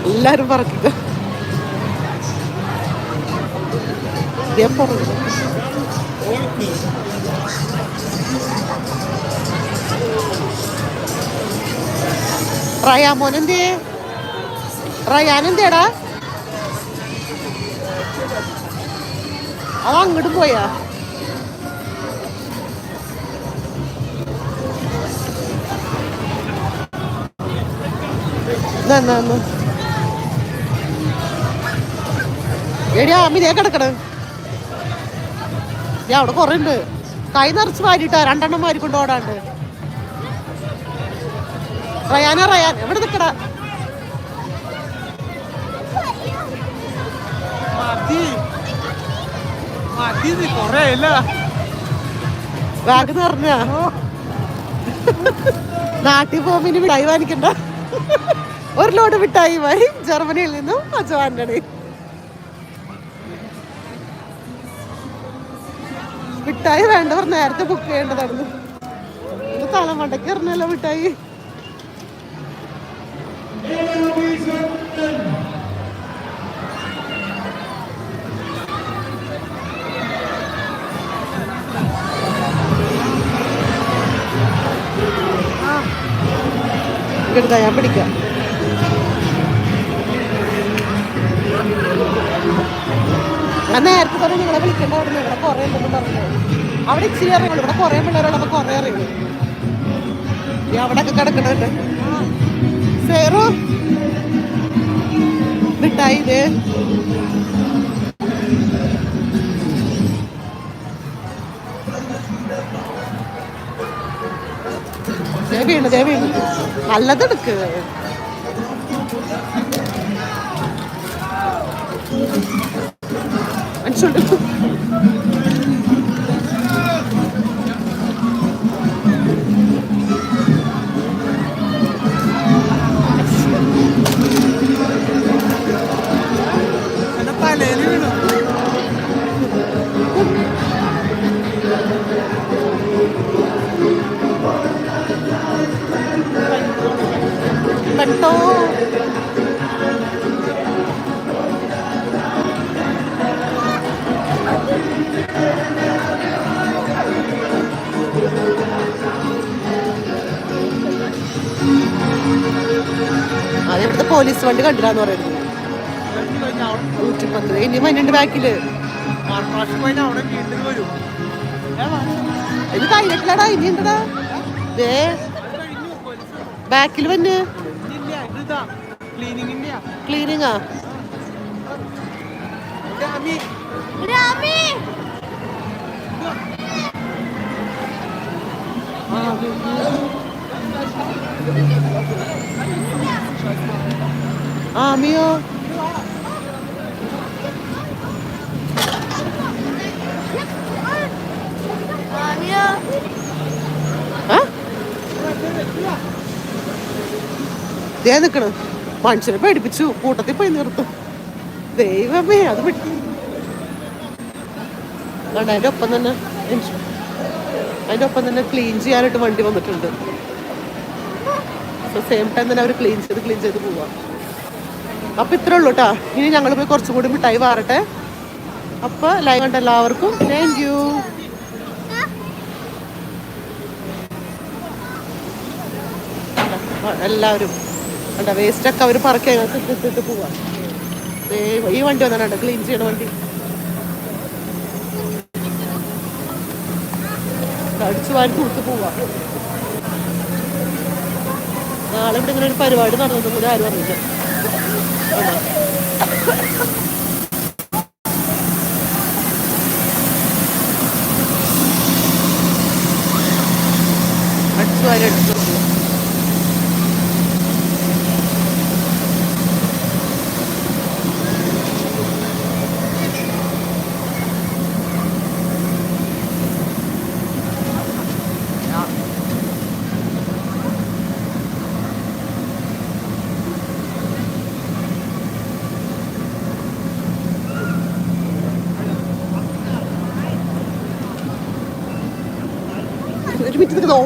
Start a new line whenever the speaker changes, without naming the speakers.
എല്ലാരും പറക്കുക. റയാമോനെന്തേ? റയാനെന്തേടാ? അവ അങ്ങോട്ട് പോയാ? എടിയാ അമ്മിതേ കിടക്കണ്. ഞാൻ അവിടെ കൊറേ ഉണ്ട്. കൈ നിറച്ച് വാരിട്ടാ, 2 എണ്ണം വാരിക്കൊണ്ട് ഓടാണ്ട്. റയാൻ എവിടെ നിക്കടാ? ബാഗ് നിറഞ്ഞ നാട്ടിൽ പോകുമ്പോ ഇനി മിഠായി വാങ്ങിക്കണ്ട. ഒരു ലോഡ് മിഠായി വാങ്ങി ജർമ്മനിയിൽ നിന്നും അജവാൻ്റെ മിഠായി വേണ്ടവർ നേരത്തെ ബുക്ക് ചെയ്യേണ്ടതായിരുന്നു. തലമണ്ടയ്ക്ക് എറിഞ്ഞല്ലോ മിഠായി. എടുത്താ ഞാൻ പിടിക്കാം. ഞാൻ നേരത്തെ തന്നെ നിങ്ങളെ വിളിക്കേണ്ട. അവിടെ ഇവിടെ കുറേ ഉണ്ടെന്ന് പറഞ്ഞു. അവിടെ ഇച്ചിരി അറിയുള്ളൂ. ഇവിടെ കുറേ പിള്ളേരുള്ളപ്പോൾ കുറേ അറിയുള്ളൂ. അവിടെയൊക്കെ കിടക്കണുണ്ട്. സേറു മിഠായി ഇത്. വീണ് നല്ലതെടുക്ക്. മനസ്സിലുണ്ട്. കേട്ടോ അതിവിടുത്തെ പോലീസ് വണ്ടി കണ്ടില്ലാന്ന് പറയുന്നത്. 110 ഇനി മഞ്ഞുണ്ട് ബാക്കില്. ഇത് കഴിഞ്ഞിട്ടില്ലടാ, ഇനി ഉണ്ടടാ ബാക്കിൽ വന്ന് ക്ലീനിങ്ങാ. ആമിയോ ദേ നിക്കണ്. മനുഷ്യനെ പേടിപ്പിച്ചു. കൂട്ടത്തിൽ പോയി നിർത്തും. ദൈവമേ അത് വിട്ടു. അതിൻ്റെ ഒപ്പം തന്നെ ക്ലീൻ ചെയ്യാനായിട്ട് വണ്ടി വന്നിട്ടുണ്ട്. സെയിം ടൈം തന്നെ അവർ ക്ലീൻ ചെയ്ത് പോവാം. അപ്പം ഇത്രേ ഉള്ളൂ കേട്ടോ. ഇനി ഞങ്ങൾ പോയി കുറച്ചും കൂടി മിഠായി വാറട്ടെ. അപ്പം ലൈവ് കണ്ട എല്ലാവർക്കും താങ്ക് യു. എല്ലാവരും കണ്ട വേസ്റ്റൊക്കെ അവർ പറക്കി ഇട്ടിട്ട് പോവാം. ഈ വണ്ടി വന്നിട്ടുണ്ട് ക്ലീൻ ചെയ്യണ വണ്ടി. അടിച്ചു വാരി തൂത്ത് പോവാം. നാളെ ഇവിടെ ഇങ്ങനെ ഒരു പരിപാടി നടന്നതും കൂടി ആരും അറിയില്ല. അടിച്ചു വാരി അടിച്ചു ഒരു മിനിറ്റ് നിൽക്കുന്നോ.